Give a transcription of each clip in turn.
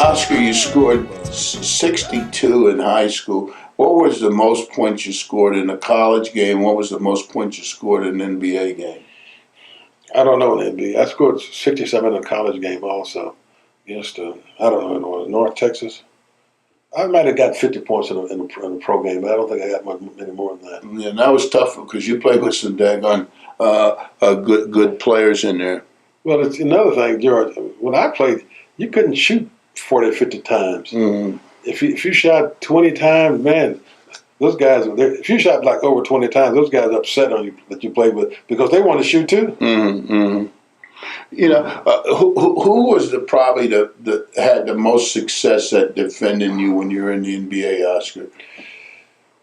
Oscar, you scored 62 in high school. What was the most points you scored in a college game? What was the most points you scored in an NBA game? I don't know in the NBA. I scored 67 in a college game also against, I don't know, it was North Texas. I might have got 50 points in the pro game, but I don't think I got many more than that. Yeah, and that was tough because you played with some daggone good players in there. Well, it's another thing, George. When I played, you couldn't shoot 40 or 50 times. Mm-hmm. If you shot 20 times, man, those guys, if you shot like over 20 times, those guys are upset on you that you played with because they want to shoot too. Mm-hmm. Mm-hmm. You know, who was probably the had the most success at defending you when you were in the NBA, Oscar?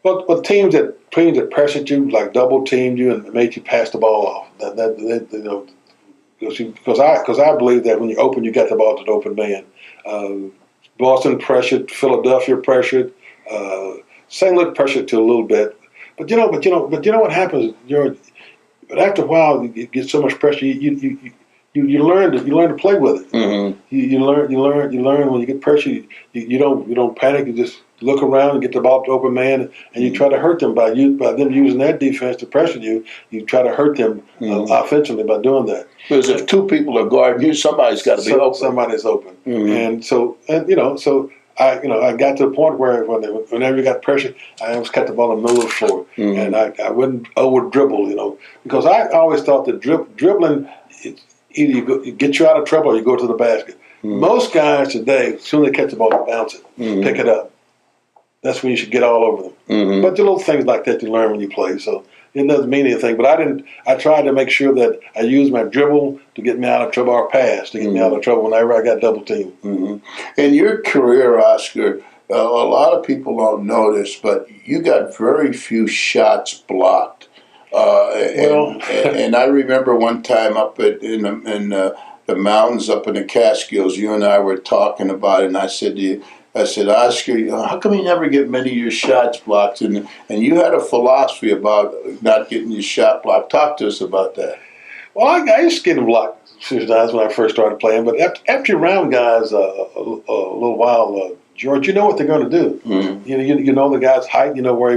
Well, teams that pressured you, like double teamed you and made you pass the ball off. Because I believe that when you open, you got the ball to the open man. Boston pressured, Philadelphia pressured, St. Louis pressured to a little bit. But you know what happens, George? But after a while, you get so much pressure, you learn to play with it. Mm-hmm. You learn when you get pressure. You don't panic. You just look around and get the ball to open man, and you try to hurt them by them using that defense to pressure you. You try to hurt them offensively by doing that. Because if two people are guarding you, somebody's got to be open. Somebody's open, Mm-hmm. so I got to the point where whenever you got pressure, I always kept the ball in the middle of the floor, Mm-hmm. and I wouldn't over dribble, because I always thought that dribbling either you get you out of trouble or you go to the basket. Mm-hmm. Most guys today, as soon as they catch the ball, bounce it, pick it up. That's when you should get all over them. Mm-hmm. But the little things like that you learn when you play, so it doesn't mean anything. But I tried to make sure that I used my dribble to get me out of trouble, or pass to get me out of trouble whenever I got double teamed. Mm-hmm. In your career, Oscar, a lot of people don't know this, but you got very few shots blocked. And I remember one time up in the mountains up in the Catskills, you and I were talking about it, and I said to you, Oscar, how come you never get many of your shots blocked? And you had a philosophy about not getting your shot blocked. Talk to us about that. Well, I used to get them blocked a few times when I first started playing, but after you're around guys a little while, George, you know what they're going to do. Mm-hmm. You know the guy's height. You know where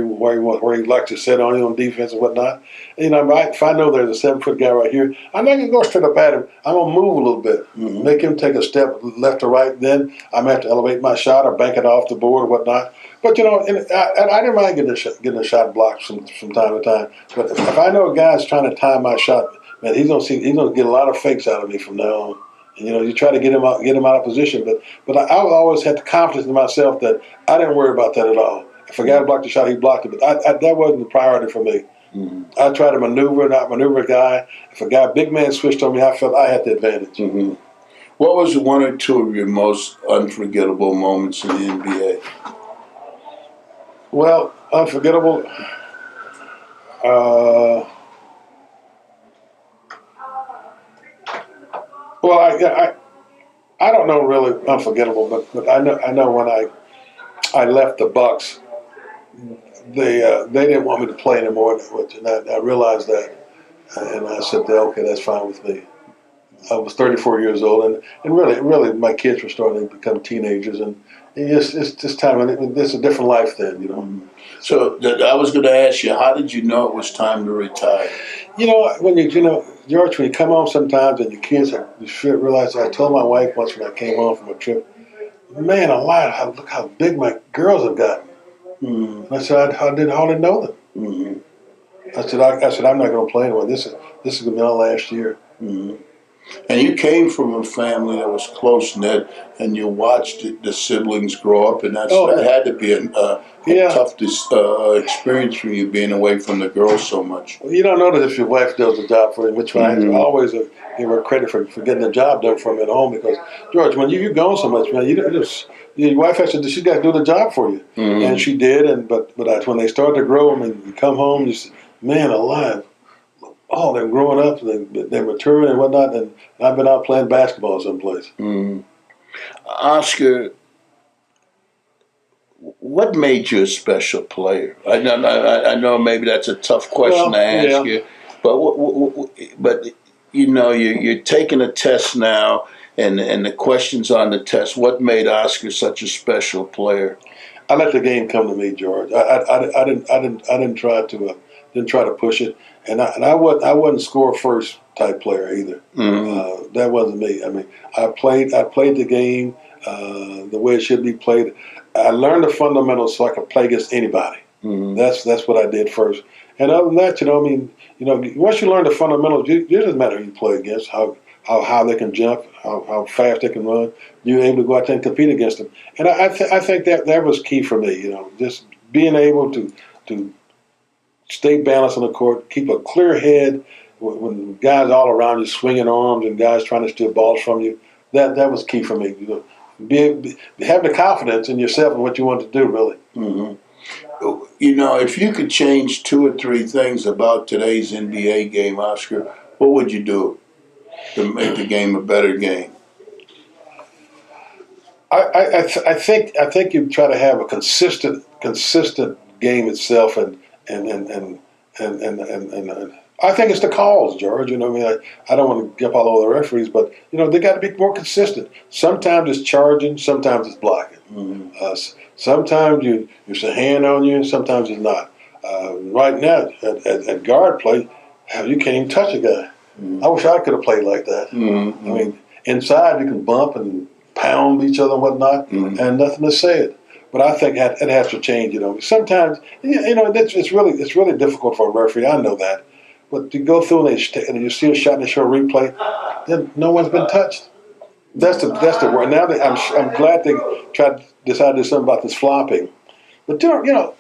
he likes to set on you on defense and whatnot. And, if I know there's a 7-foot guy right here, I'm not going to go straight up at him. I'm going to move a little bit, make him take a step left or right. Then I'm going to have to elevate my shot or bank it off the board or whatnot. But I didn't mind getting a shot blocked from time to time. But if I know a guy's trying to time my shot, man, he's going to get a lot of fakes out of me from now on. And, you try to get him out of position, but I always had the confidence in myself that I didn't worry about that at all. If a guy blocked the shot, he blocked it, but that wasn't the priority for me. Mm-hmm. I tried to maneuver a guy. If a big man switched on me, I felt I had the advantage. Mm-hmm. What was one or two of your most unforgettable moments in the NBA? Well, unforgettable. Well, I don't know really unforgettable, but I know when I left the Bucks, they didn't want me to play anymore, and I realized that, and I said, okay, that's fine with me. I was 34 years old, and really my kids were starting to become teenagers, and it's just time. It's a different life then, So I was going to ask you, how did you know it was time to retire? When George, when you come home sometimes and your kids, you realize. I told my wife once when I came home from a trip, man, alive, look how big my girls have gotten. Mm-hmm. I said, I didn't hardly know them. Mm-hmm. I said, I'm not going to play anymore. This is going to be my last year. Mm-hmm. And you came from a family that was close-knit, and you watched the siblings grow up, and that had to be a tough experience for you, being away from the girls so much. Well, you don't know that if your wife does the job for you, which I always give her credit for getting the job done for me at home, because, George, when you're gone so much, man, your wife has to, she got to do the job for you. Mm-hmm. And she did, but when they started to grow, you come home, you say, man, alive. Oh, they're growing up, they're maturing and whatnot, and I've been out playing basketball someplace. Mm. Oscar, what made you a special player? I know maybe that's a tough question to ask you, but you're taking a test now, and the questions on the test. What made Oscar such a special player? I let the game come to me, George. I didn't try to push it, and I wasn't score first type player either. That wasn't me. I mean, I played the game the way it should be played. I learned the fundamentals so I could play against anybody. That's what I did first. And other than that, once you learn the fundamentals, it doesn't matter who you play against, how they can jump, how fast they can run. You're able to go out there and compete against them. And I think that was key for me. Just being able to stay balanced on the court, keep a clear head when guys all around you swinging arms and guys trying to steal balls from you. That was key for me. Have the confidence in yourself and what you want to do, really. If you could change 2 or 3 things about today's NBA game, Oscar, what would you do to make the game a better game? I think you try to have a consistent game itself, and I think it's the calls, George. I don't want to get all over the referees, but they got to be more consistent. Sometimes it's charging, sometimes it's blocking. Sometimes it's a hand on you, and sometimes it's not. Right now at guard play, you can't even touch a guy. I wish I could have played like that. I mean, inside you can bump and pound each other and whatnot, and nothing to say it. But I think it has to change. Sometimes it's really difficult for a referee. I know that, but to go through and you see a shot and they show a replay, then no one's been touched. That's the word. Now that I'm glad they decided to do something about this flopping, but the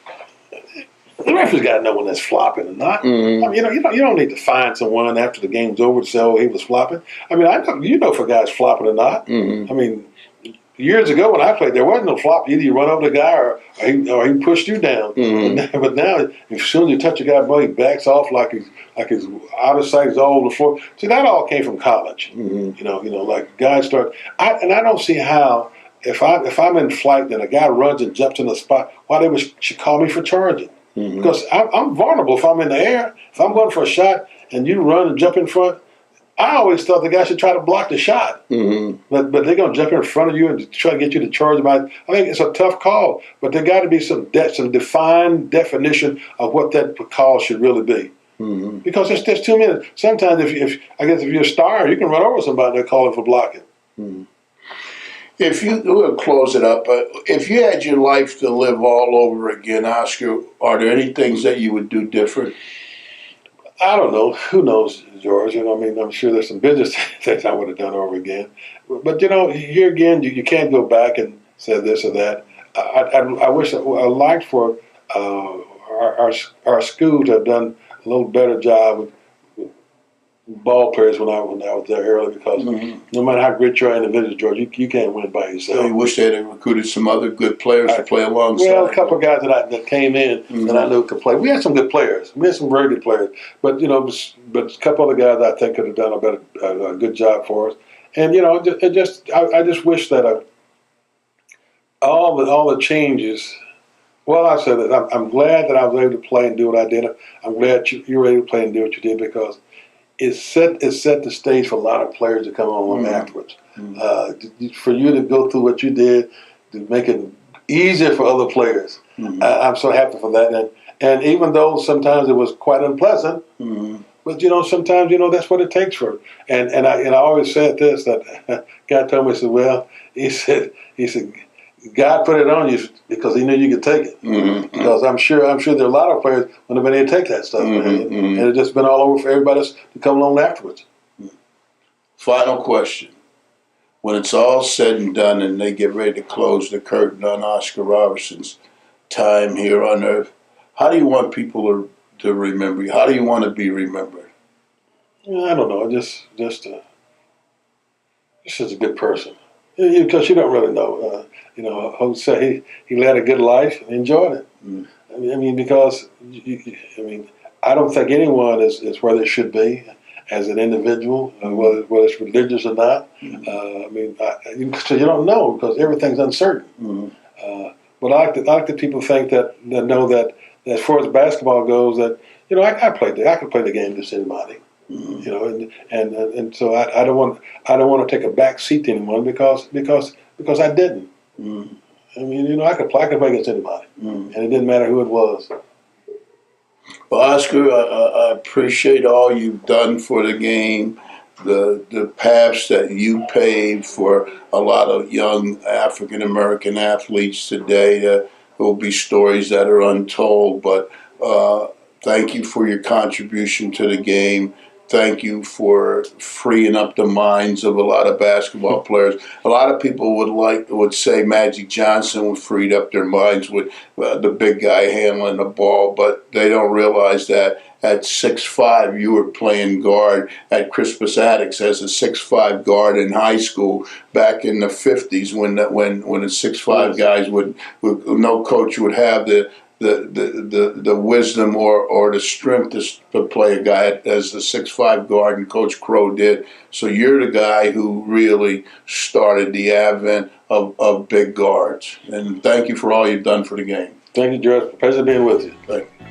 referee's got to know when that's flopping or not. I mean, you don't need to find someone after the game's over to say, "Oh, he was flopping." I mean, if a guy's flopping or not. I mean, years ago when I played, there wasn't no flop. Either you run over the guy or he pushed you down. But now, as soon as you touch a guy's body, he backs off like he's out of sight, he's all over the floor. See, that all came from college. Like guys start. I don't see how if I'm in flight and a guy runs and jumps in the spot, why they should call me for charging. Because I'm vulnerable if I'm in the air. If I'm going for a shot and you run and jump in front, I always thought the guy should try to block the shot. But they're going to jump in front of you and try to get you to charge about it. I think it's a tough call, but there got to be some defined definition of what that call should really be. Because there's too many. Sometimes if you're a star, you can run over somebody and call it for blocking. We'll close it up. If you had your life to live all over again, Oscar, are there any things that you would do different? I don't know. Who knows, George? I'm sure there's some business things I would have done over again. But here again, you can't go back and say this or that. I wish I liked for our school to have done a little better job with ball players when I was there early, because no matter how great you are individually, George, you can't win by yourself. So you wish they had recruited some other good players to play alongside? Well, a couple of guys that came in that I knew could play. We had some good players. We had some very good players. But a couple other guys I think could have done a good job for us. And I just wish that all the changes. Well, I said that I'm glad that I was able to play and do what I did. I'm glad you were able to play and do what you did, because it set the stage for a lot of players to come on afterwards. For you to go through what you did, to make it easier for other players. I'm so happy for that. And even though sometimes it was quite unpleasant, but sometimes that's what it takes for it. And I always said this, that guy told me, he said God put it on you because he knew you could take it. Because I'm sure there are a lot of players who have been able to take that stuff, man. And it's just been all over for everybody else to come along afterwards. Final question. When it's all said and done and they get ready to close the curtain on Oscar Robertson's time here on Earth, how do you want people to remember you? How do you want to be remembered? I don't know. Just as a good person. Because you don't really know. Jose, he led a good life and enjoyed it. Because I don't think anyone is where they should be as an individual, whether it's religious or not. So you don't know, because everything's uncertain. But I like that people think that know that as far as basketball goes, that I could play the game against anybody. You know, and so I don't want to take a back seat to anyone because I didn't. I mean, you know, I could play against anybody, and it didn't matter who it was. Well, Oscar, I appreciate all you've done for the game, the paths that you paved for a lot of young African American athletes today. There will be stories that are untold, but thank you for your contribution to the game. Thank you for freeing up the minds of a lot of basketball players. A lot of people would say Magic Johnson freed up their minds with the big guy handling the ball, but they don't realize that at 6'5", you were playing guard at Crispus Attucks as a 6'5" guard in high school back in the 50s when the 6'5" guys would no coach would have the wisdom or the strength to play a guy as the 6'5" guard, and Coach Crow did. So you're the guy who really started the advent of big guards. And thank you for all you've done for the game. Thank you, George. Pleasure being with you. Thank you.